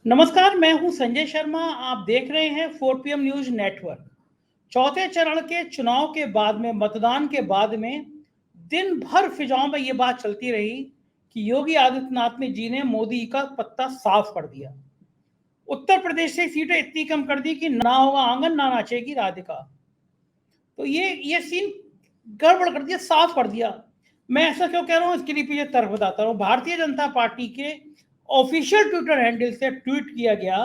नमस्कार, मैं हूं संजय शर्मा। आप देख रहे हैं 4 PM न्यूज नेटवर्क। चौथे चरण के चुनाव के बाद में, मतदान के बाद में दिन भर फिजाओं में ये बात चलती रही कि योगी आदित्यनाथ ने जी ने मोदी का पत्ता साफ कर दिया। उत्तर प्रदेश से सीटें इतनी कम कर दी कि ना होगा आंगन ना नाचेगी राधिका। तो ये सीन गड़बड़ कर दिया, साफ कर दिया। मैं ऐसा क्यों कह रहा हूं, इसके लिए पीछे तर्क बताता हूं। भारतीय जनता पार्टी के ऑफिशियल ट्विटर हैंडल से ट्वीट किया गया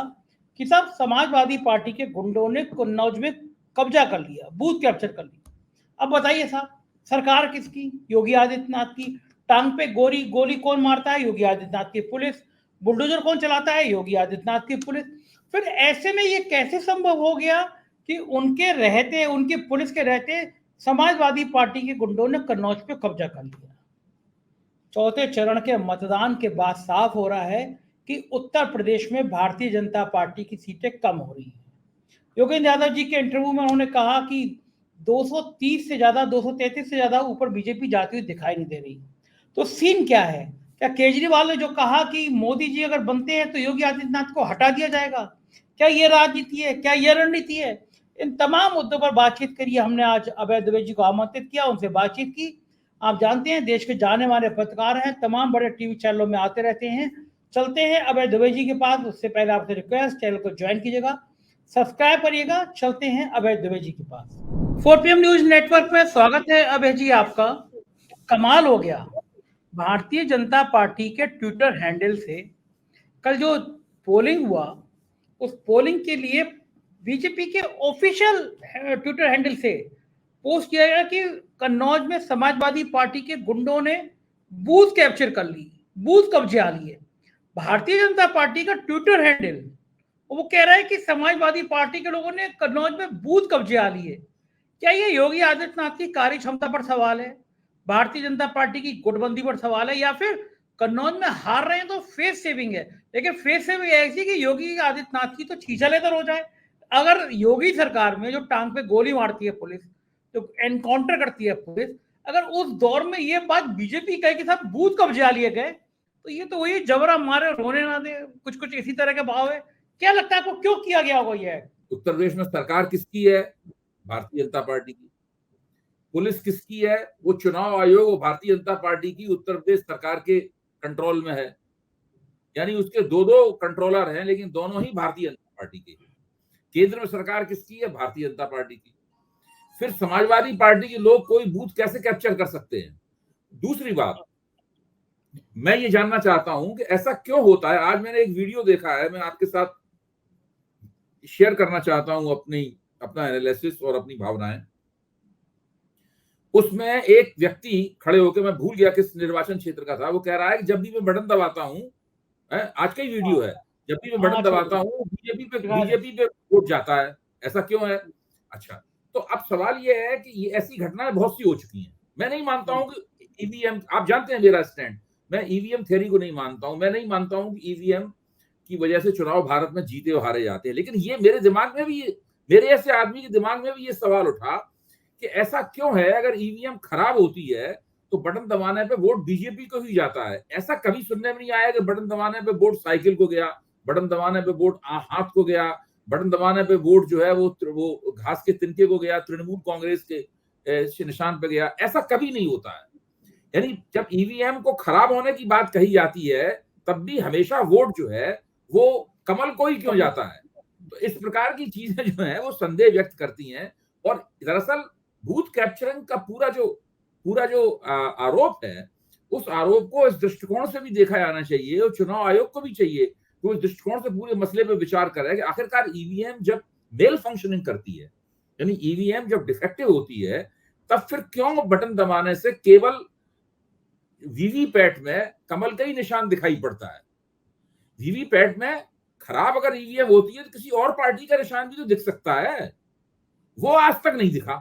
कि सब समाजवादी पार्टी के गुंडों ने कन्नौज में कब्जा कर लिया, बूथ कैप्चर कर लिया। अब बताइए साहब, सरकार किसकी? योगी आदित्यनाथ की। टांग पे गोली गोली कौन मारता है? योगी आदित्यनाथ की पुलिस। बुलडोजर कौन चलाता है? योगी आदित्यनाथ की पुलिस। फिर ऐसे में ये कैसे संभव हो गया कि उनके रहते, उनकी पुलिस के रहते समाजवादी पार्टी के गुंडों ने कन्नौज पे कब्जा कर लिया? चौथे चरण के मतदान के बाद साफ हो रहा है कि उत्तर प्रदेश में भारतीय जनता पार्टी की सीटें कम हो रही हैं। योगेंद्र यादव जी के इंटरव्यू में उन्होंने कहा कि 230 से ज्यादा, 233 से ज्यादा ऊपर बीजेपी जाती हुई दिखाई नहीं दे रही। तो सीन क्या है? क्या केजरीवाल ने जो कहा कि मोदी जी अगर बनते हैं तो योगी आदित्यनाथ को हटा दिया जाएगा, क्या ये राजनीति है? क्या ये रणनीति है? इन तमाम मुद्दों पर बातचीत करिए। हमने आज अभय द्विवेदी जी को आमंत्रित किया, उनसे बातचीत की। आप जानते हैं देश के जाने माने पत्रकार हैं, तमाम बड़े टीवी चैनलों में आते रहते हैं। चलते हैं अभय द्विवेदी जी के पास। उससे पहले आपसे रिक्वेस्ट, चैनल को ज्वाइन कीजिएगा, सब्सक्राइब करिएगा। चलते हैं अभय द्विवेदी जी के पास। 4 PM न्यूज नेटवर्क में स्वागत है अभय जी आपका। कमाल हो गया, भारतीय जनता पार्टी के ट्विटर हैंडल से कल जो पोलिंग हुआ, उस पोलिंग के लिए बीजेपी के ऑफिशियल ट्विटर हैंडल से पोस्ट किया गया कि कन्नौज में समाजवादी पार्टी के गुंडों ने बूथ कैप्चर कर ली, बूथ कब्जे आ लिए। भारतीय जनता पार्टी का ट्विटर हैंडल, वो कह रहा है कि समाजवादी पार्टी के लोगों ने कन्नौज में बूथ कब्जे आ लिए। क्या ये योगी आदित्यनाथ की कार्य क्षमता पर सवाल है, भारतीय जनता पार्टी की गुटबंदी पर सवाल है, या फिर कन्नौज में हार रहे हैं तो फेस सेविंग है? लेकिन फेस सेविंग ऐसी कि योगी आदित्यनाथ की तो छीछा लेकर हो जाए। अगर योगी सरकार में जो टांग पे गोली मारती है पुलिस, जो एनकाउंटर करती है पुलिस, अगर उस दौर में ये बात बीजेपी कहे कि साहब बूथ कब्जे लिए गए, तो ये तो वही जबरा मारे रोने ना दे, कुछ कुछ इसी तरह के भाव है। क्या लगता है आपको, क्यों किया गया होगा ये? उत्तर प्रदेश में सरकार किसकी है? भारतीय जनता पार्टी की। पुलिस किसकी है? वो चुनाव आयोग और भारतीय जनता पार्टी की उत्तर प्रदेश सरकार के कंट्रोल में है। यानी उसके दो दो कंट्रोलर हैं, लेकिन दोनों ही भारतीय जनता पार्टी के। केंद्र में सरकार किसकी है? भारतीय जनता पार्टी की। फिर समाजवादी पार्टी के लोग कोई बूथ कैसे कैप्चर कर सकते हैं? दूसरी बात, मैं ये जानना चाहता हूं कि ऐसा क्यों होता है। आज मैंने एक वीडियो देखा है, मैं आपके साथ शेयर करना चाहता हूं अपना एनालिसिस और अपनी भावनाएं। उसमें एक व्यक्ति खड़े होकर, मैं भूल गया किस निर्वाचन क्षेत्र का था, वो कह रहा है कि जब भी मैं बटन दबाता हूं, आज का ही वीडियो है, जब भी मैं बटन दबाता हूं बीजेपी पे वोट जाता है। ऐसा क्यों है? अच्छा, तो अब सवाल ये है कि ये ऐसी घटनाएं बहुत सी हो चुकी हैं। मैं नहीं मानता हूं कि ईवीएम, आप जानते हैं मेरा स्टैंड, मैं ईवीएम थ्योरी को नहीं मानता हूं। मैं नहीं मानता हूं कि ईवीएम की वजह से चुनाव भारत में जीते और हारे जाते हैं। लेकिन ये मेरे दिमाग में भी, मेरे ऐसे आदमी के दिमाग में भी ये सवाल उठा कि ऐसा क्यों है, अगर ईवीएम खराब होती है तो बटन दबाने पे वोट बीजेपी को ही जाता है। ऐसा कभी सुनने में नहीं आया कि बटन दबाने पे वोट साइकिल को गया, बटन दबाने पे वोट हाथ को गया, बटन दबाने पे वोट जो है वो घास के तिनके को गया, तृणमूल कांग्रेस के निशान पे गया। ऐसा कभी नहीं होता है। यानी जब ईवीएम को खराब होने की बात कही जाती है, तब भी हमेशा वोट जो है वो कमल को ही क्यों जाता है? तो इस प्रकार की चीजें जो है वो संदेह व्यक्त करती हैं। और दरअसल बूथ कैप्चरिंग का पूरा जो आरोप है, उस आरोप को इस दृष्टिकोण से भी देखा जाना चाहिए, और चुनाव आयोग को भी चाहिए कि उस दृष्टिकोण से पूरे मसले पर विचार करे कि आखिरकार ईवीएम जब मेल फंक्शनिंग करती है, यानी ईवीएम जब डिफेक्टिव होती है, तब फिर क्यों बटन दबाने से केवल वीवीपैट में कमल का ही निशान दिखाई पड़ता है? वीवीपैट में खराब अगर ईवीएम होती है तो किसी और पार्टी का निशान भी तो दिख सकता है। वो आज तक नहीं दिखा।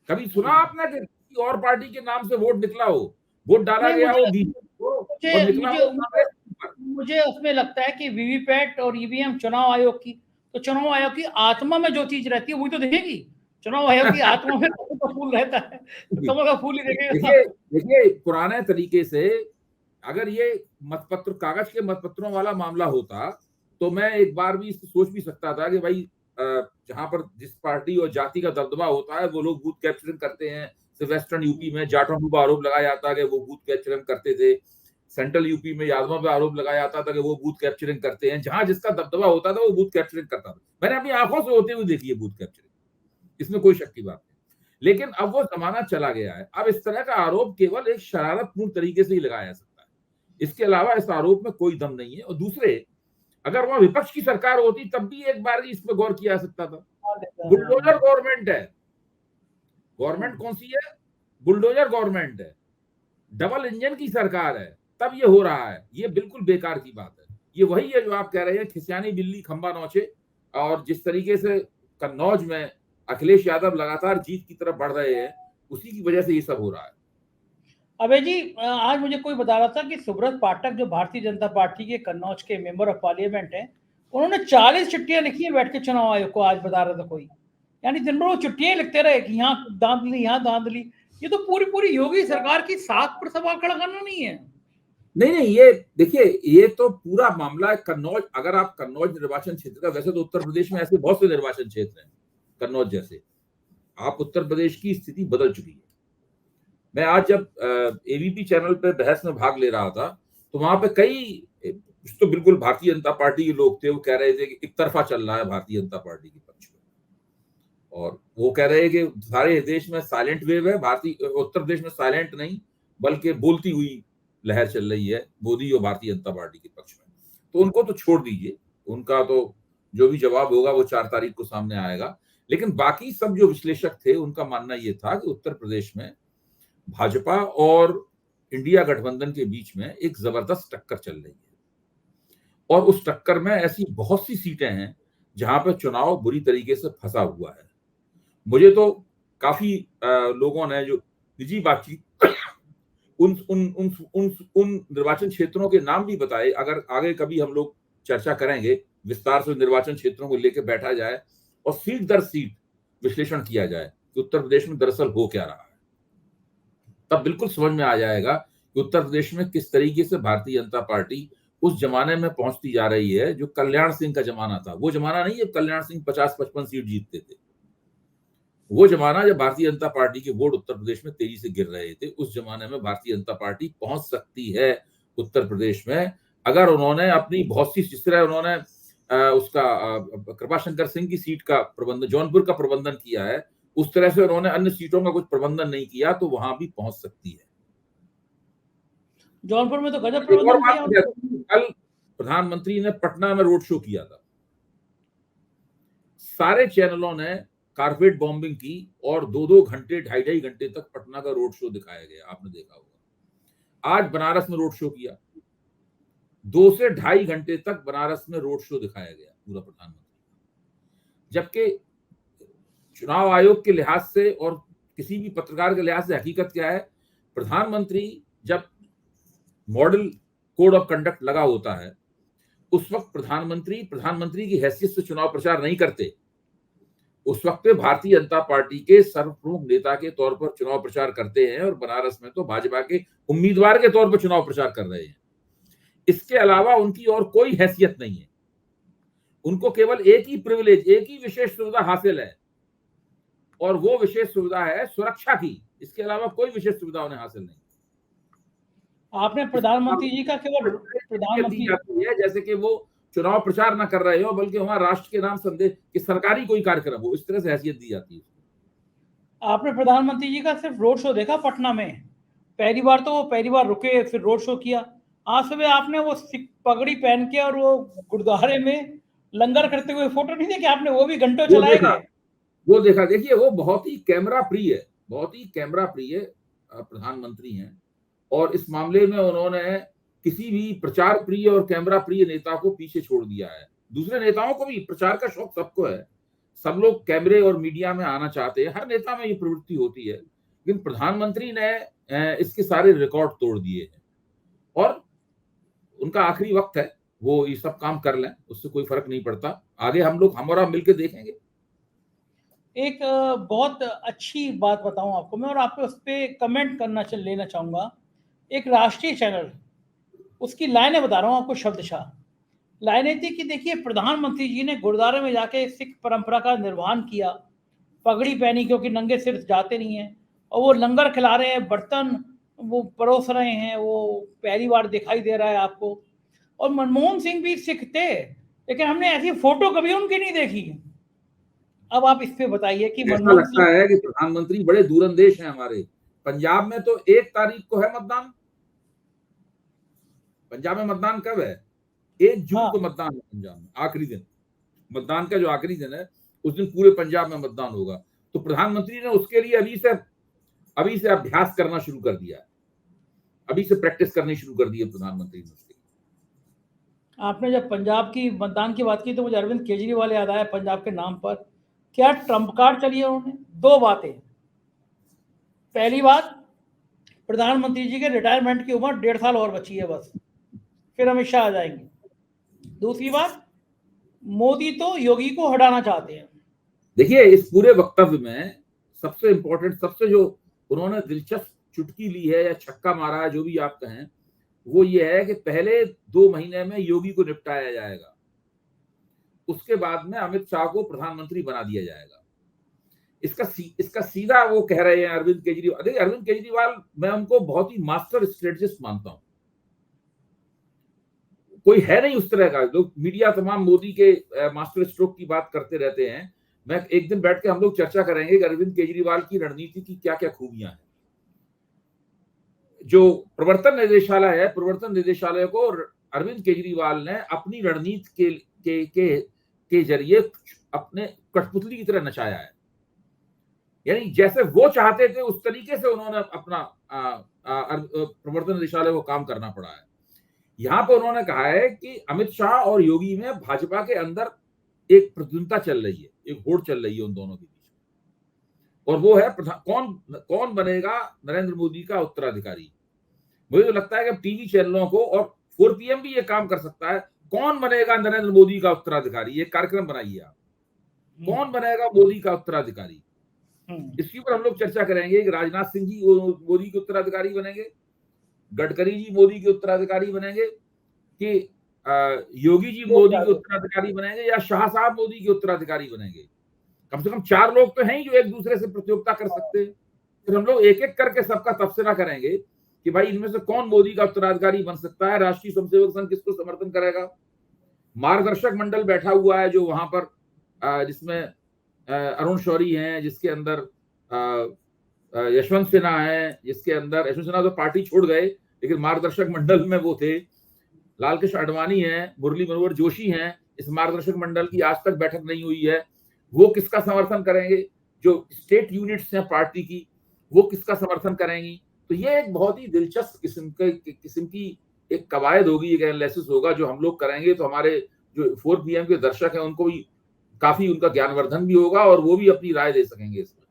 कभी सुना आपने कि किसी और पार्टी के नाम से वोट निकला हो, वोट डाला नहीं, गया हो बीजेपी को और निकला हो कांग्रेस पर? मुझे उसमें लगता है कि वीवीपैट और ईवीएम चुनाव आयोग की, तो चुनाव आयोग की आत्मा में जो चीज रहती है वही तो दिखेगी। चुनाव आयोग की आत्मा में कमल का फूल रहता है, तो कमल का फूल ही देखेगा। देखिए पुराने तरीके से अगर ये मतपत्र, कागज के मतपत्रों वाला मामला होता तो मैं एक बार भी इसको सोच भी सकता था कि भाई जहां पर जिस पार्टी और जाति का दबदबा होता है वो लोग बूथ कैप्चरिंग करते हैं। वेस्टर्न यूपी में जाटों पर आरोप लगाया जाता कि वो बूथ कैप्चरिंग करते थे। सेंट्रल यूपी में यादवों पर आरोप लगाया जाता था कि वो बूथ कैप्चरिंग करते हैं। जहां जिसका दबदबा होता था वो बूथ कैप्चरिंग करता था। मैंने अपनी आंखों से होते हुए देखी है बूथ कैप्चरिंग, इसमें कोई शक की बात नहीं। लेकिन अब वो जमाना चला गया है। अब इस तरह का आरोप केवल एक शरारतपूर्ण तरीके से ही लगाया जा सकता है, इसके अलावा इस आरोप में कोई दम नहीं है। और दूसरे, अगर वहां विपक्ष की सरकार होती तब भी एक बार इस पर गौर किया जा सकता था। बुलडोजर गवर्नमेंट है, गवर्नमेंट कौन सी है? बुलडोजर गवर्नमेंट है, डबल इंजन की सरकार है, तब ये हो रहा है। ये बिल्कुल बेकार की बात है। ये वही है जो आप कह रहे हैं, खिसियानी बिल्ली खंबा नोचे। और जिस तरीके से कन्नौज में अखिलेश यादव लगातार जीत की तरफ बढ़ रहे हैं, उसी की वजह से ये सब हो रहा है। अबे जी, आज मुझे कोई बता रहा था कि सुब्रत पाठक जो भारतीय जनता पार्टी के कन्नौज के मेंबर ऑफ पार्लियामेंट हैं, उन्होंने 40 चिट्ठियां लिखी है बैठ के चुनाव आयोग को। आज बता रहा था कोई, यानी दिन भर वो चिट्ठियां लिखते रहे कि यहाँ धांधली, यहाँ धांधली। ये तो पूरी पूरी योगी सरकार की साख पर सवाल खड़ा करना नहीं है। नहीं, ये देखिए, ये तो पूरा मामला है कन्नौज। अगर आप कन्नौज निर्वाचन क्षेत्र का, वैसे तो उत्तर प्रदेश में ऐसे बहुत से निर्वाचन क्षेत्र हैं कन्नौज जैसे, आप उत्तर प्रदेश की स्थिति बदल चुकी है। मैं आज जब एबीपी चैनल पे बहस में भाग ले रहा था, तो वहां पे कई तो बिल्कुल भारतीय जनता पार्टी के लोग थे, वो कह रहे थे कि एक तरफा चल रहा है भारतीय जनता पार्टी के पक्ष में। और वो कह रहे हैं कि सारे देश में साइलेंट वेव है, भारतीय उत्तर प्रदेश में साइलेंट नहीं बल्कि बोलती हुई लहर चल रही है मोदी और भारतीय जनता पार्टी के पक्ष में। तो उनको तो छोड़ दीजिए, उनका तो जो भी जवाब होगा वो 4 तारीख को सामने आएगा। लेकिन बाकी सब जो विश्लेषक थे उनका मानना ये था कि उत्तर प्रदेश में भाजपा और इंडिया गठबंधन के बीच में एक जबरदस्त टक्कर चल रही है। और उस टक्कर में ऐसी बहुत सी सीटें हैं जहां पर चुनाव बुरी तरीके से फंसा हुआ है। मुझे तो काफी लोगों ने जो निजी बातचीत उन उन उन उन उन निर्वाचन क्षेत्रों के नाम भी बताए। अगर आगे कभी हम लोग चर्चा करेंगे विस्तार से, निर्वाचन क्षेत्रों को लेकर बैठा जाए और सीट दर सीट विश्लेषण किया जाए कि उत्तर प्रदेश में दरअसल हो क्या रहा है, तब बिल्कुल समझ में आ जाएगा कि उत्तर प्रदेश में किस तरीके से भारतीय जनता पार्टी उस जमाने में पहुंचती जा रही है जो कल्याण सिंह का जमाना था। वो जमाना नहीं जब कल्याण सिंह 50-55 सीट जीतते थे, वो जमाना जब भारतीय जनता पार्टी के वोट उत्तर प्रदेश में तेजी से गिर रहे थे। उस जमाने में भारतीय जनता पार्टी पहुंच सकती है उत्तर प्रदेश में, अगर उन्होंने अपनी बहुत सी, जिस तरह उन्होंने उसका कृपाशंकर सिंह की सीट का प्रबंधन, जौनपुर का प्रबंधन किया है, उस तरह से उन्होंने अन्य सीटों का कुछ प्रबंधन नहीं किया तो वहां भी पहुंच सकती है। जौनपुर में तो गजब प्रबंधन किया। कल प्रधानमंत्री ने पटना में रोड शो किया था, सारे चैनलों ने कारपेट बॉम्बिंग की और 2-2 घंटे, 2.5 घंटे तक पटना का रोड शो दिखाया गया, आपने देखा होगा। आज बनारस में रोड शो किया, 2 से 2.5 घंटे तक बनारस में रोड शो दिखाया गया पूरा प्रधानमंत्री। जबकि चुनाव आयोग के लिहाज से और किसी भी पत्रकार के लिहाज से हकीकत क्या है, प्रधानमंत्री जब मॉडल कोड ऑफ कंडक्ट लगा होता है उस वक्त प्रधानमंत्री की हैसियत से चुनाव प्रचार नहीं करते। उस वक्त पे भारतीय जनता पार्टी के सर्वप्रमुख नेता के तौर पर चुनाव प्रचार करते हैं और बनारस में तो भाजपा के उम्मीदवार के तौर पर चुनाव प्रचार कर रहे हैं। इसके अलावा उनकी और कोई हैसियत नहीं है। उनको केवल एक ही प्रिविलेज, एक ही विशेष सुविधा हासिल है और वो विशेष सुविधा है सुरक्षा की। इसके अलावा कोई विशेष सुविधा उन्हें हासिल नहीं। आपने प्रधानमंत्री जी का केवल प्रधानमंत्री है जैसे कि वो चुनाव प्रचार ना कर रहे हो बल्कि वहां राष्ट्र के नाम संदेश कि सरकारी कोई कार्यक्रम हो, इस तरह से हैसियत दी जाती है। आपने प्रधानमंत्री जी का सिर्फ रोड शो देखा पटना में, पहली बार रुके, फिर रोड शो किया। आज सुबह आपने वो पगड़ी पहन के और वो गुरुद्वारे में लंगर करते हुए फोटो नहीं देखे आपने? वो भी घंटों चलाए गए। वो देखा। देखिए, वो बहुत ही कैमरा प्रिय है, बहुत ही कैमरा प्रिय प्रधानमंत्री हैं और इस मामले में उन्होंने किसी भी प्रचार प्रिय और कैमरा प्रिय नेता को पीछे छोड़ दिया है। दूसरे नेताओं को भी प्रचार का शौक सबको है, सब लोग कैमरे और मीडिया में आना चाहते हैं, हर नेता में ये प्रवृत्ति होती है, लेकिन प्रधानमंत्री ने इसके सारे रिकॉर्ड तोड़ दिए हैं और उनका आखिरी वक्त है, वो ये सब काम कर लें, उससे कोई फर्क नहीं पड़ता। आगे हम और आप मिलकर देखेंगे। एक बहुत अच्छी बात बताऊं आपको मैं और आपको उस पर कमेंट लेना चाहूंगा। एक राष्ट्रीय चैनल, उसकी लाइनें बता रहा हूं आपको शब्दशः। लाइनें थी कि देखिए प्रधानमंत्री जी ने गुरुद्वारे में जाके सिख परंपरा का निर्वहन किया, पगड़ी पहनी क्योंकि नंगे सिर जाते नहीं हैं, और वो लंगर खिला रहे हैं, बर्तन वो परोस रहे हैं, वो पहली बार दिखाई दे रहा है आपको। और मनमोहन सिंह भी सिख थे, लेकिन हमने ऐसी फोटो कभी उनकी नहीं देखी। अब आप इस पे बताइए कि ऐसा मनमोहन लगता सिंह। है कि प्रधानमंत्री बड़े दूरंदेश हैं हमारे। पंजाब में तो 1 तारीख को है मतदान। पंजाब में मतदान कब है? 1 जून हाँ, को मतदान है पंजाब में, आखिरी दिन। मतदान का जो आखिरी दिन है, उस दिन पूरे पंजाब में मतदान होगा। तो प्रधानमंत्री ने उसके लिए अभी से अभ्यास करना शुरू कर दिया है। अभी से प्रैक्टिस करनी शुरू कर दी है प्रधानमंत्री ने उसकी। आपने जब पंजाब की मतदान की बात की तो मुझे अरविंद केजरीवाल याद आया पंजाब के नाम पर। क्या ट्रम्प कार्ड चली है उन्होंने? 2 बातें। पहली बात, प्रधानमंत्री जी के रिटायरमेंट की उम्र 1.5 साल और बची है बस, फिर अमित शाह आ जाएंगे। दूसरी बात, मोदी तो योगी को हटाना चाहते हैं। देखिए, इस पूरे वक्तव्य में सबसे इंपॉर्टेंट, सबसे जो उन्होंने दिलचस्प चुटकी ली है या छक्का मारा है, जो भी आप कहें, वो ये है कि पहले 2 महीने में योगी को निपटाया जाएगा, उसके बाद में अमित शाह को प्रधानमंत्री बना दिया जाएगा। इसका सीधा वो कह रहे हैं अरविंद केजरीवाल। देखिए, अरविंद केजरीवाल, मैं उनको बहुत ही मास्टर स्ट्रेटेजिस्ट मानता हूं। कोई है नहीं उस तरह का। लोग मीडिया तमाम मोदी के मास्टर स्ट्रोक की बात करते रहते हैं। मैं एक दिन बैठ के हम लोग चर्चा करेंगे कि अरविंद केजरीवाल की रणनीति की क्या क्या खूबियां हैं। जो प्रवर्तन निदेशालय है, प्रवर्तन निदेशालय को अरविंद केजरीवाल ने अपनी रणनीति के जरिए अपने कठपुतली की तरह नचाया है। यानी जैसे वो चाहते थे उस तरीके से उन्होंने अपना प्रवर्तन निदेशालय को काम करना पड़ा है। यहां पर उन्होंने कहा है कि अमित शाह और योगी में भाजपा के अंदर एक प्रतिद्वंदता चल रही है, एक होड़ चल रही है उन दोनों के बीच, और वो है कौन बनेगा नरेंद्र मोदी का उत्तराधिकारी। मुझे तो लगता है कि टीवी चैनलों को, और 4 PM भी ये काम कर सकता है, कौन बनेगा नरेंद्र मोदी का उत्तराधिकारी, ये कार्यक्रम बनाइए आप। कौन बनेगा मोदी का उत्तराधिकारी, इसके ऊपर हम लोग चर्चा करेंगे कि राजनाथ सिंह जी मोदी के उत्तराधिकारी बनेंगे, गडकरी जी मोदी के उत्तराधिकारी बनेंगे, कि योगी जी मोदी के उत्तराधिकारी बनेंगे, या शाह साहब मोदी के उत्तराधिकारी बनेंगे। कम से कम 4 लोग तो हैं ही जो एक दूसरे से प्रतियोगिता कर सकते हैं। फिर हम लोग एक एक करके सबका तबसरा करेंगे कि भाई इनमें से कौन मोदी का उत्तराधिकारी बन सकता है। राष्ट्रीय स्वयंसेवक संघ किसको समर्थन करेगा। मार्गदर्शक मंडल बैठा हुआ है जो वहां पर, जिसमें अरुण शौरी हैं, जिसके अंदर यशवंत सिन्हा है, जिसके अंदर यशवंत सिन्हा तो पार्टी छोड़ गए, लेकिन मार्गदर्शक मंडल में वो थे। लाल कृष्ण आडवाणी हैं, मुरली मनोहर जोशी हैं। इस मार्गदर्शक मंडल की आज तक बैठक नहीं हुई है। वो किसका समर्थन करेंगे? जो स्टेट यूनिट्स हैं पार्टी की, वो किसका समर्थन करेंगी? तो ये एक बहुत ही दिलचस्प किस्म की एक कवायद होगी, एक एनालिसिस होगा जो हम लोग करेंगे। तो हमारे जो 4 PM के दर्शक हैं उनको भी काफी उनका ज्ञानवर्धन भी होगा और वो भी अपनी राय दे सकेंगे इसमें।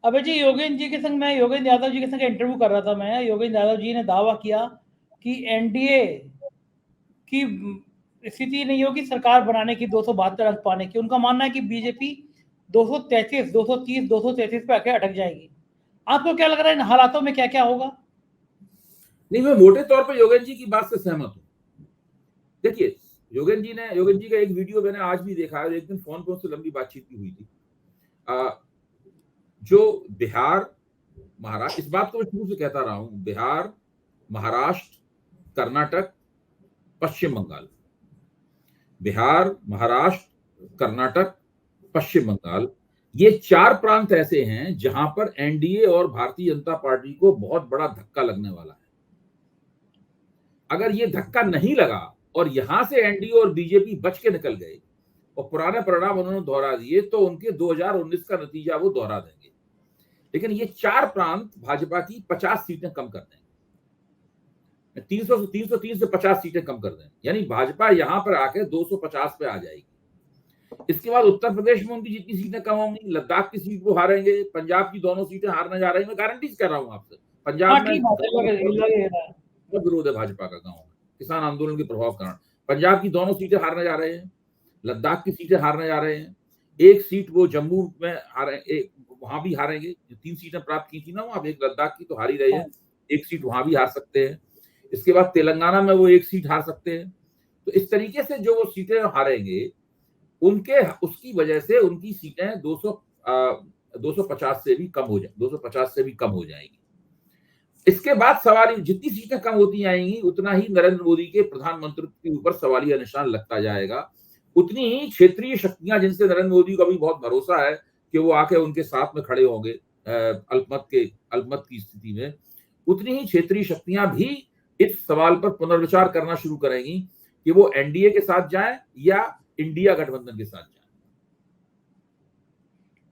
अबे जी, योगेंद्र जी के संग मैं योगेंद्र यादव जी के संग इंटरव्यू कर रहा था मैं। योगेंद्र यादव जी ने दावा किया कि एनडीए की स्थिति नहीं होगी सरकार बनाने की 272 अंक पाने की। उनका मानना है कि बीजेपी 233, 230, 233 पे आके अटक जाएगी। आपको क्या लग रहा है इन हालातों में क्या क्या होगा? नहीं, मैं मोटे तौर पर योगेंद्र जी की बात से सहमत हूँ। देखिए, योगेंद्र जी का एक वीडियो मैंने आज भी देखा है। एक दिन फोन पर उनसे लंबी बातचीत की हुई थी। जो बिहार, महाराष्ट्र, इस बात को मैं शुरू से कहता रहा हूं, बिहार, महाराष्ट्र, कर्नाटक, पश्चिम बंगाल, बिहार, महाराष्ट्र, कर्नाटक, पश्चिम बंगाल, ये 4 प्रांत ऐसे हैं जहां पर एनडीए और भारतीय जनता पार्टी को बहुत बड़ा धक्का लगने वाला है। अगर ये धक्का नहीं लगा और यहां से एनडीए और बीजेपी बच के निकल गए और पुराने परिणाम उन्होंने दोहरा दिए, तो उनके 2019 का नतीजा वो दोहरा देंगे। लेकिन ये 4 प्रांत भाजपा की 50 सीटें कम कर देंगे। 330 से 50 सीटें कम कर दें, यानी भाजपा यहां पर आके 250 पे आ जाएगी। इसके बाद उत्तर प्रदेश में उनकी जितनी सीटें कम होंगी, लद्दाख की सीट वो हारेंगे, पंजाब की दोनों सीटें हारने जा रही है। मैं गारंटी कर रहा हूं आपसे। पंजाब में बहुत विरोध है भाजपा का गाँव में, किसान आंदोलन के प्रभाव के कारण। पंजाब की दोनों सीटें हारने जा रहे हैं, लद्दाख की सीटें हारने जा रहे हैं। एक सीट वो जम्मू में हारे, वहां भी हारेंगे। जो 3 सीटें प्राप्त की थी ना वहां, एक लद्दाख की तो हार ही रहे हैं, एक सीट वहां भी हार सकते हैं। इसके बाद तेलंगाना में वो एक सीट हार सकते हैं। तो इस तरीके से जो वो सीटें हारेंगे उनके उसकी वजह से उनकी सीटें 250 से भी कम हो जाए 250 से भी कम हो जाएंगी। इसके बाद सवाल जितनी सीटें कम होती आएंगी उतना ही नरेंद्र मोदी के प्रधानमंत्री के ऊपर सवालिया निशान लगता जाएगा। उतनी ही क्षेत्रीय शक्तियां जिनसे नरेंद्र मोदी को अभी बहुत भरोसा है कि वो आके उनके साथ में खड़े होंगे अल्पमत की स्थिति में, उतनी ही क्षेत्रीय शक्तियां भी इस सवाल पर पुनर्विचार करना शुरू करेंगी कि वो एनडीए के साथ जाएं या इंडिया गठबंधन के साथ जाएं।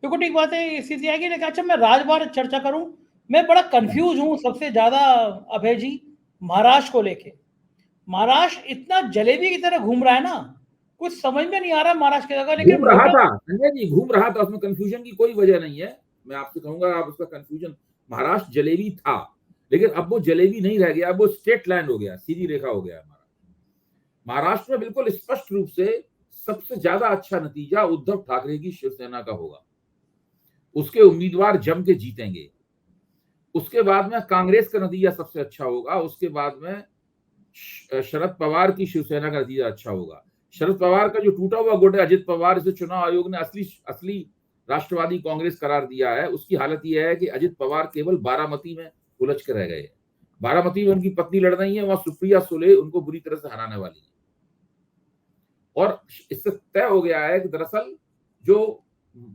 बिल्कुल ठीक बात है, स्थिति आएगी। लेकिन अच्छा, मैं राज्यवार चर्चा करूं, मैं बड़ा कंफ्यूज हूं सबसे ज्यादा अभय जी, महाराष्ट्र को लेके। महाराष्ट्र इतना जलेबी की तरह घूम रहा है ना, कुछ समझ में नहीं आ रहा महाराष्ट्र की जगह। लेकिन घूम रहा था संजय जी, घूम रहा था, उसमें कंफ्यूजन की कोई वजह नहीं है। मैं आपसे कहूंगा आप उसका कंफ्यूजन, महाराष्ट्र जलेबी था लेकिन अब वो जलेबी नहीं रह गया, अब वो स्टेट लैंड हो गया, सीधी रेखा हो गया। महाराष्ट्र में बिल्कुल स्पष्ट रूप से सबसे ज्यादा अच्छा नतीजा उद्धव ठाकरे की शिवसेना का होगा, उसके उम्मीदवार जम के जीतेंगे। उसके बाद में कांग्रेस का नतीजा सबसे अच्छा होगा, उसके बाद में शरद पवार की शिवसेना का नतीजा अच्छा होगा। शरद पवार का जो टूटा हुआ गुट है अजित पवार, इसे चुनाव आयोग ने असली राष्ट्रवादी कांग्रेस करार दिया है। उसकी हालत यह है कि अजित पवार केवल बारामती में उलझ के रह गए। बारामती में उनकी पत्नी लड़ रही है, वहां सुप्रिया सुले उनको बुरी तरह से हराने वाली है। और इससे तय हो गया है कि दरअसल जो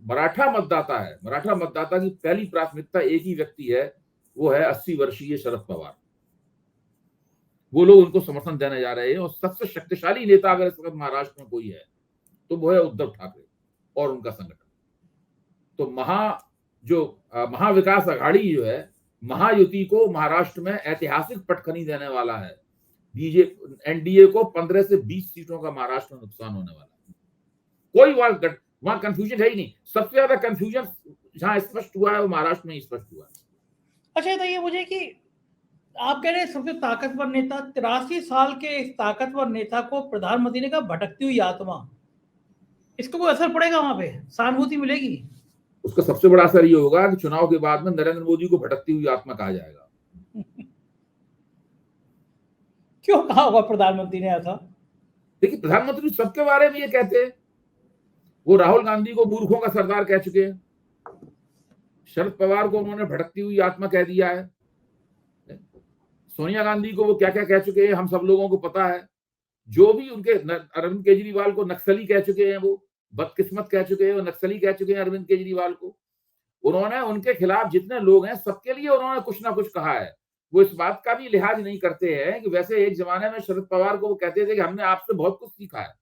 मराठा मतदाता की पहली प्राथमिकता एक ही व्यक्ति है, वो है 80 वर्षीय शरद पवार। वो लोग उनको समर्थन देने जा रहे हैं और सबसे शक्तिशाली नेता अगर इस वक्त महाराष्ट्र में कोई है तो वो है उद्धव ठाकरे और उनका संगठन। तो महाविकास अघाड़ी जो है, महायुति को महाराष्ट्र में ऐतिहासिक पटखनी देने वाला है। एनडीए को 15 से 20 सीटों का महाराष्ट्र में नुकसान होने वाला है। कोई वहां कंफ्यूजन है ही नहीं। सबसे ज्यादा कंफ्यूजन जहां स्पष्ट हुआ है वो महाराष्ट्र में ही स्पष्ट हुआ है। अच्छा, तो ये मुझे कि आप कह रहे हैं सबसे ताकतवर नेता, 83 साल के इस ताकतवर नेता को प्रधानमंत्री ने कहा भटकती हुई आत्मा, इसको कोई असर पड़ेगा? वहां पे सहानुभूति मिलेगी? उसका सबसे बड़ा असर ये होगा कि चुनाव के बाद में नरेंद्र मोदी को भटकती हुई आत्मा कहा जाएगा। क्यों कहा होगा प्रधानमंत्री ने ऐसा? देखिए, प्रधानमंत्री सबके बारे में ये कहते हैं। वो राहुल गांधी को मूर्खों का सरदार कह चुके हैं, शरद पवार को उन्होंने भटकती हुई आत्मा कह दिया है, सोनिया गांधी को वो क्या क्या कह चुके हैं हम सब लोगों को पता है। जो भी उनके अरविंद केजरीवाल को नक्सली कह चुके हैं, वो बदकिस्मत कह चुके हैं, वो नक्सली कह चुके हैं अरविंद केजरीवाल को। उन्होंने उनके खिलाफ जितने लोग हैं सबके लिए उन्होंने कुछ ना कुछ कहा है। वो इस बात का भी लिहाज नहीं करते हैं कि वैसे एक जमाने में शरद पवार को वो कहते थे कि हमने आपसे बहुत कुछ सीखा है।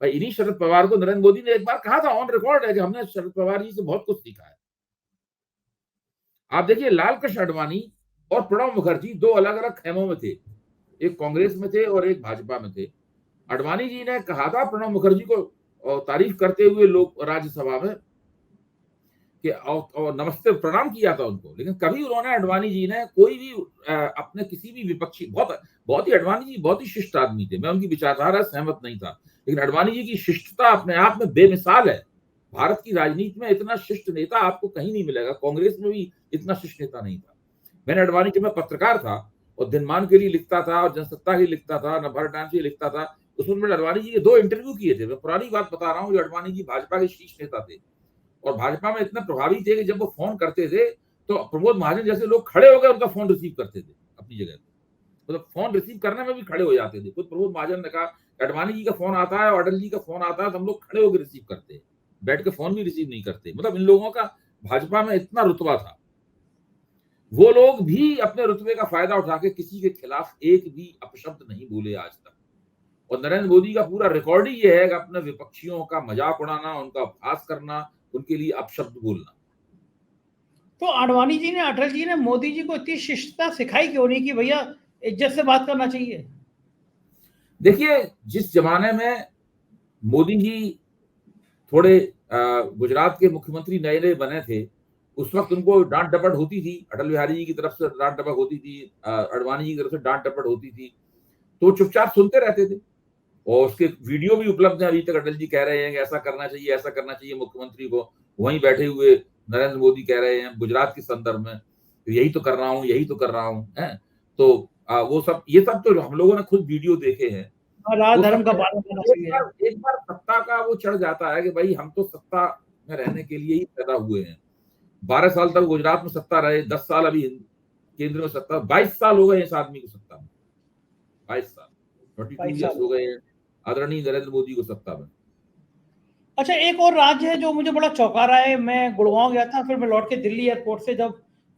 भाई, इन्हीं शरद पवार को नरेंद्र मोदी ने एक बार कहा था, ऑन रिकॉर्ड है, कि हमने शरद पवार जी से बहुत कुछ सीखा है। आप देखिए, लाल कृष्ण आडवाणी और प्रणब मुखर्जी दो अलग अलग खेमों में थे, एक कांग्रेस में थे और एक भाजपा में थे। आडवाणी जी ने कहा था प्रणब मुखर्जी को तारीफ करते हुए लोग राज्यसभा में कि और नमस्ते प्रणाम किया था उनको, लेकिन कभी उन्होंने आडवाणी जी ने कोई भी अपने किसी भी विपक्षी, बहुत ही आडवाणी जी बहुत ही शिष्ट आदमी थे, मैं उनकी विचारधारा सहमत नहीं था, लेकिन आडवाणी जी की शिष्टता अपने आप में बेमिसाल है। भारत की राजनीति में इतना शिष्ट नेता आपको कहीं नहीं मिलेगा, कांग्रेस में भी इतना शिष्ट नेता नहीं था। मैंने आडवाणी, जब मैं पत्रकार था और दिनमान के लिए लिखता था और जनसत्ता के लिए लिखता था, नवभारत टाइम्स के लिए लिखता था, उसमें मैंने आडवाणी जी के 2 इंटरव्यू किए थे। मैं पुरानी बात बता रहा हूँ, आडवाणी जी भाजपा के शीर्ष नेता थे और भाजपा में इतने प्रभावी थे कि जब वो फोन करते थे तो प्रमोद महाजन जैसे लोग खड़े होकर उनका फोन रिसीव करते थे अपनी जगह पे, मतलब फोन रिसीव करने में भी खड़े हो जाते थे। खुद प्रमोद महाजन ने कहा, आडवाणी जी का फोन आता है और अटल जी का फोन आता है तो हम लोग खड़े होकर रिसीव करते हैं, बैठ के फोन भी रिसीव नहीं करते। मतलब इन लोगों का भाजपा में इतना रुतबा था। वो लोग भी अपने रुतबे का फायदा उठा के किसी के खिलाफ एक भी अपशब्द नहीं बोले आज तक। और नरेंद्र मोदी का पूरा रिकॉर्ड ही ये है कि अपने विपक्षियों का मजाक उड़ाना, उनका उपहास करना, उनके लिए अपशब्द बोलना। तो आडवाणी जी ने, अटल जी ने मोदी जी को इतनी शिष्टता सिखाई क्यों नहीं कि भैया इज्जत से बात करना चाहिए? देखिए, जिस जमाने में मोदी जी थोड़े गुजरात के मुख्यमंत्री नए नए बने थे, उस वक्त उनको डांट डपट होती थी, अटल बिहारी जी की तरफ से डांट डपट होती थी, आडवाणी जी की तरफ से डांट डपट होती थी, तो चुपचाप सुनते रहते थे। और उसके वीडियो भी उपलब्ध है अभी तक। अटल जी कह रहे हैं कि ऐसा करना चाहिए, ऐसा करना चाहिए मुख्यमंत्री को, वहीं बैठे हुए नरेंद्र मोदी कह रहे हैं गुजरात के संदर्भ में, तो यही तो कर रहा हूं, यही तो कर रहा हूं, है। तो वो सब, ये सब तो हम लोगों ने खुद वीडियो देखे हैं। धर्म का पालन करना चाहिए। एक बार सत्ता का वो चढ़ जाता है कि भाई हम तो सत्ता में रहने के लिए ही पैदा हुए हैं। 12 साल तक गुजरात में सत्ता रहे, 10 साल अभी केंद्र में सत्ता, 22 साल हो गए इस आदमी को सत्ता में, 22 साल, 42 ईयर्स हो गए आदरणीय नरेंद्र मोदी को सत्ता में। अच्छा, एक और राज्य है जो मुझे बड़ा चौंका रहा है। मैं गुड़गांव गया था, फिर मैं लौट के दिल्ली एयरपोर्ट से जब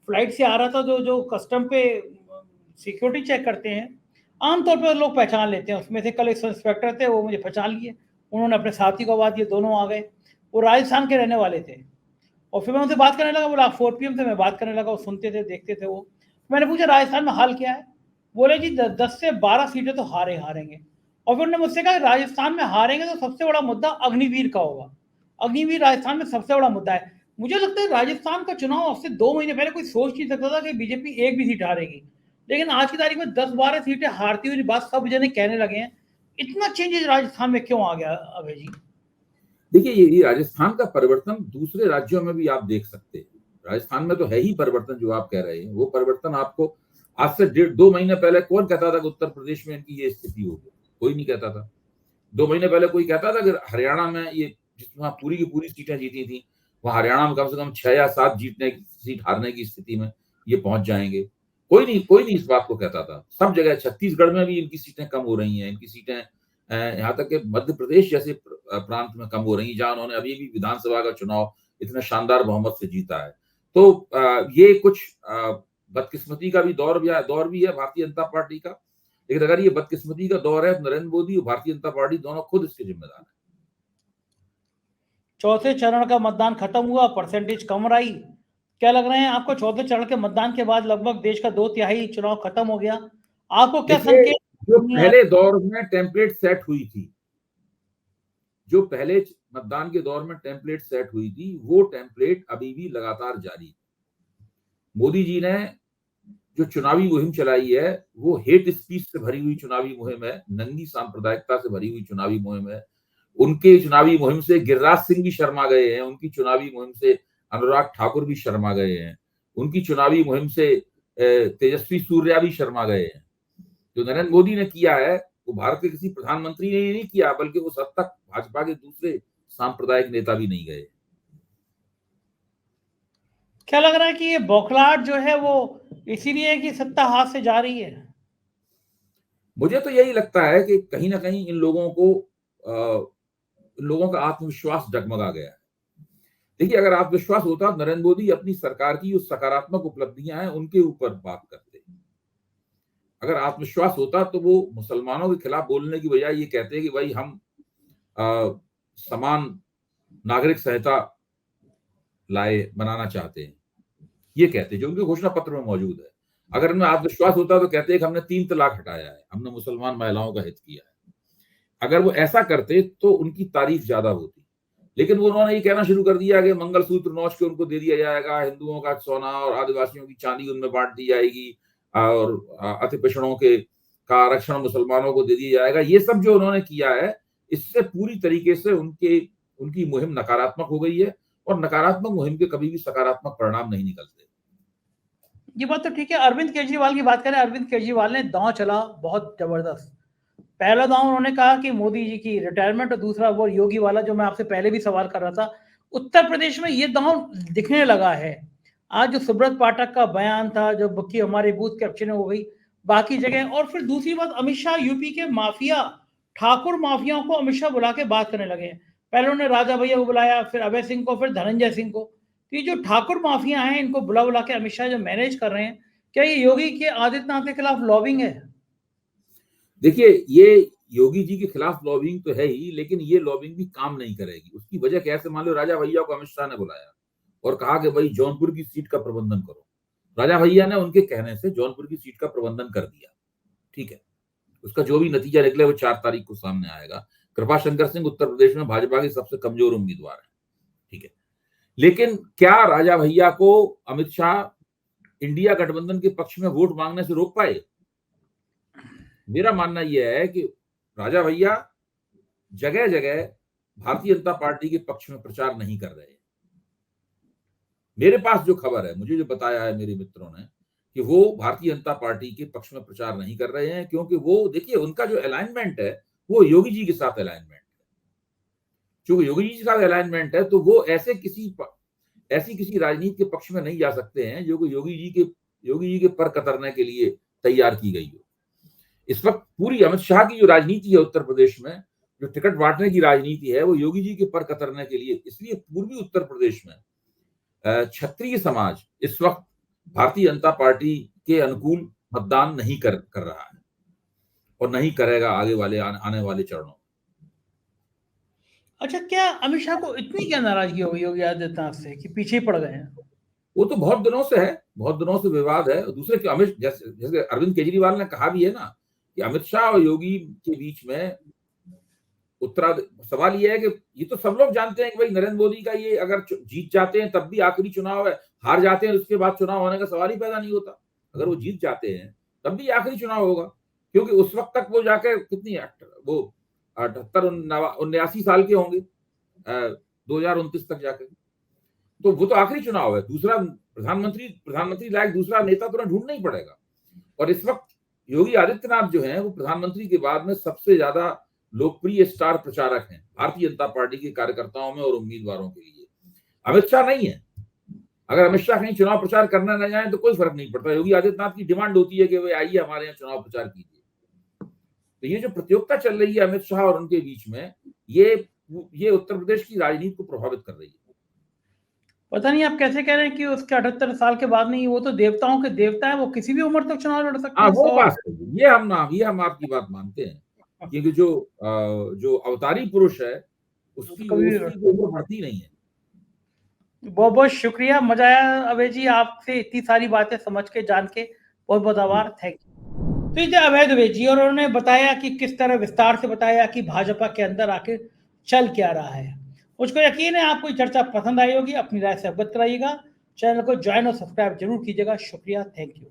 फ्लाइट से आ रहा था, जो कस्टम पे सिक्योरिटी चेक करते हैं, आमतौर पर लोग पहचान लेते हैं। उसमें से कल एक इंस्पेक्टर थे, वो मुझे पहचान लिए, उन्होंने अपने साथी को आवाज दिए, दोनों आ गए। वो राजस्थान के रहने वाले थे, और फिर मैं उनसे बात करने लगा। बोला 4 PM से मैं बात करने लगा, वो सुनते थे, देखते थे। वो मैंने पूछा राजस्थान में हाल क्या है? बोले जी 10 से 12 सीटें तो हारेंगे। और फिर उन्होंने मुझसे कहा राजस्थान में हारेंगे तो सबसे बड़ा मुद्दा अग्निवीर का होगा। अग्निवीर राजस्थान में सबसे बड़ा मुद्दा है। मुझे लगता है राजस्थान का चुनाव अब से 2 महीने पहले कोई सोच नहीं सकता था कि बीजेपी एक भी सीट हारेगी, लेकिन आज की तारीख में 10-12 सीटें हारती हुई बात सब जने कहने लगे हैं। इतना चेंजेस राजस्थान में क्यों आ गया अभय जी? देखिए, ये राजस्थान का परिवर्तन दूसरे राज्यों में भी आप देख सकते हैं। राजस्थान में तो है ही परिवर्तन जो आप कह रहे हैं। वो परिवर्तन आपको आज से 1.5-2 महीने पहले कौन कहता था कि उत्तर प्रदेश में इनकी ये स्थिति होगी? कोई नहीं कहता था। 2 महीने पहले कोई कहता था कि हरियाणा में ये जिसमें पूरी की पूरी सीटें जीती थी, वहां हरियाणा में कम से कम 6 या 7 सीट हारने की स्थिति में ये पहुंच जाएंगे? कोई नहीं इस बात को कहता था। सब जगह छत्तीसगढ़ में भी इनकी सीटें कम हो रही हैं, इनकी सीटें यहाँ तक कि मध्य प्रदेश जैसे प्रांत में कम हो रही हैं, जहां उन्होंने अभी भी विधानसभा का चुनाव इतने शानदार बहुमत से जीता है। तो ये कुछ बदकिस्मती का भी दौर भी है भारतीय जनता पार्टी का। लेकिन अगर ये बदकिस्मती का दौर है तो नरेंद्र मोदी और भारतीय जनता पार्टी दोनों खुद इसके जिम्मेदार हैं। चौथे चरण का मतदान खत्म हुआ, परसेंटेज कम रही। क्या लग रहे हैं आपको, चौथे चरण के मतदान के बाद लगभग देश का 2/3 चुनाव खत्म हो गया? आपको क्या संकेत? जो पहले दौर में टेम्पलेट सेट हुई थी, जो पहले मतदान के दौर में टेम्पलेट सेट हुई थी, वो टेम्पलेट अभी भी लगातार जारी। मोदी जी ने जो चुनावी मुहिम चलाई है वो हेट स्पीच से भरी हुई चुनावी मुहिम है, नंगी सांप्रदायिकता से भरी हुई चुनावी मुहिम है। उनके चुनावी मुहिम से गिरिराज सिंह भी शर्मा गए हैं, उनकी चुनावी मुहिम से अनुराग ठाकुर भी शर्मा गए हैं, उनकी चुनावी मुहिम से तेजस्वी सूर्या भी शर्मा गए हैं। जो नरेंद्र मोदी ने किया है वो भारत के किसी प्रधानमंत्री ने नहीं किया, बल्कि उस हद तक भाजपा के दूसरे सांप्रदायिक नेता भी नहीं गए। क्या लग रहा है कि ये बौखलाहट जो है वो इसीलिए कि सत्ता हाथ से जा रही है? मुझे तो यही लगता है कि कहीं ना कहीं इन लोगों का आत्मविश्वास डगमगा गया है। देखिए, अगर आत्मविश्वास होता तो नरेंद्र मोदी अपनी सरकार की जो सकारात्मक उपलब्धियां हैं उनके ऊपर बात करते। अगर आत्मविश्वास होता तो वो मुसलमानों के खिलाफ बोलने की बजाय ये कहते कि भाई हम समान नागरिक संहिता बनाना चाहते हैं, ये कहते, जो उनके घोषणा पत्र में मौजूद है। अगर इनमें आत्मविश्वास होता तो कहते कि हमने 3 तलाक हटाया है, हमने मुसलमान महिलाओं का हित किया है। अगर वो ऐसा करते तो उनकी तारीफ ज्यादा होती। लेकिन वो उन्होंने ये कहना शुरू कर दिया कि मंगलसूत्र नौच के उनको दे दिया जाएगा, हिंदुओं का सोना और आदिवासियों की चांदी उनमें बांट दी जाएगी, और अति पिछड़ों के का आरक्षण मुसलमानों को दे दिया जाएगा। ये सब जो उन्होंने किया है, इससे पूरी तरीके से उनकी मुहिम नकारात्मक हो गई है, और नकारात्मक मुहिम के कभी भी सकारात्मक परिणाम नहीं निकलते। ये बात तो ठीक है। अरविंद केजरीवाल की बात करें, अरविंद केजरीवाल ने दांव चला बहुत जबरदस्त। पहला दांव उन्होंने कहा कि मोदी जी की रिटायरमेंट, और दूसरा वो योगी वाला जो मैं आपसे पहले भी सवाल कर रहा था। उत्तर प्रदेश में ये दांव दिखने लगा है। आज जो सुब्रत पाठक का बयान था, जो बक्की हमारे बूथ कैप्चर हो गई बाकी जगह, और फिर दूसरी बात, अमित शाह यूपी के माफिया ठाकुर माफियाओं को अमित शाह बुला के बात करने लगे हैं। पहले उन्होंने राजा भैया को बुलाया, फिर अभय सिंह को, फिर धनंजय सिंह को। तो ये जो ठाकुर माफिया हैं, इनको बुला बुला के अमित शाह जो मैनेज कर रहे हैं, क्या ये योगी के आदित्यनाथ के खिलाफ लॉबिंग है? देखिए, ये योगी जी के खिलाफ लॉबिंग तो है ही, लेकिन ये लॉबिंग भी काम नहीं करेगी। उसकी वजह कैसे? मान लो राजा भैया को अमित शाह ने बुलाया और कहा कि भाई जौनपुर की सीट का प्रबंधन करो। राजा भैया ने उनके कहने से जौनपुर की सीट का प्रबंधन कर दिया। ठीक है, उसका जो भी नतीजा निकले वो 4 तारीख को सामने आएगा। कृपा शंकर सिंह उत्तर प्रदेश में भाजपा के सबसे कमजोर उम्मीदवार है। ठीक है, लेकिन क्या राजा भैया को अमित शाह इंडिया गठबंधन के पक्ष में वोट मांगने से रोक पाए? मेरा मानना यह है कि राजा भैया जगह जगह भारतीय जनता पार्टी के पक्ष में प्रचार नहीं कर रहे। मेरे पास जो खबर है, मुझे जो बताया है मेरे मित्रों ने, कि वो भारतीय जनता पार्टी के पक्ष में प्रचार नहीं कर रहे हैं, क्योंकि वो देखिए उनका जो अलाइनमेंट है वो योगी जी के साथ अलाइनमेंट है। चूंकि योगी जी के साथ अलाइनमेंट है तो वो ऐसी किसी राजनीति के पक्ष में नहीं जा सकते हैं जो कि योगी जी के पर कतरने के लिए तैयार की गई हो। इस वक्त पूरी अमित शाह की जो राजनीति है उत्तर प्रदेश में, जो टिकट बांटने की राजनीति है, वो योगी जी के पर कतरने के लिए। इसलिए पूर्वी उत्तर प्रदेश में क्षत्रिय समाज इस वक्त भारतीय जनता पार्टी के अनुकूल मतदान नहीं कर रहा है और नहीं करेगा आने वाले चरणों में। अच्छा, क्या अमित शाह को इतनी क्या नाराजगी हो गई योगी आदित्यनाथ से कि पीछे पड़ गए हैं? वो तो बहुत दिनों से है, बहुत दिनों से विवाद है। दूसरे कि जैसे अरविंद केजरीवाल ने कहा भी है ना कि अमित शाह और योगी के बीच में सवाल ये है कि ये तो सब लोग जानते हैं कि भाई नरेंद्र मोदी का ये अगर जीत जाते हैं तब भी आखिरी चुनाव है, हार जाते हैं उसके बाद चुनाव होने का सवाल ही पैदा नहीं होता। अगर वो जीत जाते हैं तब भी आखिरी चुनाव होगा, क्योंकि उस वक्त तक वो जाके कितनी वो 78-79 साल के होंगे 2029 तक जाकर, तो वो तो आखिरी चुनाव है। दूसरा प्रधानमंत्री लायक दूसरा नेता तो ढूंढना ही पड़ेगा। और इस वक्त योगी आदित्यनाथ जो है वो प्रधानमंत्री के बाद में सबसे ज्यादा लोकप्रिय स्टार प्रचारक हैं भारतीय जनता पार्टी के कार्यकर्ताओं में और उम्मीदवारों के लिए। अमित शाह नहीं है। अगर अमित शाह कहीं चुनाव प्रचार करना न जाए तो कोई फर्क नहीं पड़ता। योगी आदित्यनाथ की डिमांड होती है कि वे आइए हमारे यहाँ चुनाव प्रचार कीजिए। तो ये जो प्रतियोगिता चल रही है अमित शाह और उनके बीच में, ये उत्तर प्रदेश की राजनीति को प्रभावित कर रही है। पता नहीं आप कैसे कह रहे हैं कि उसके 78 साल के बाद नहीं, वो तो देवताओं के देवता है, वो किसी भी उम्र तक चुनाव लड़ सकते हैं। वो बात ये हम आपकी बात मानते हैं, क्योंकि जो अवतारी पुरुष है उसकी उम्र बढ़ती नहीं है। बहुत बहुत शुक्रिया, मजा आया अभय जी आपसे इतनी सारी बातें समझ के, जान के। बहुत बहुत आभार, थैंक यू। तो ये अभय दुबे जी, और उन्होंने बताया कि किस तरह विस्तार से बताया कि भाजपा के अंदर आखिर चल क्या रहा है। मुझको यकीन है आपको चर्चा पसंद आई होगी। अपनी राय से अवगत कराइएगा। चैनल को ज्वाइन और सब्सक्राइब जरूर कीजिएगा। शुक्रिया, थैंक यू।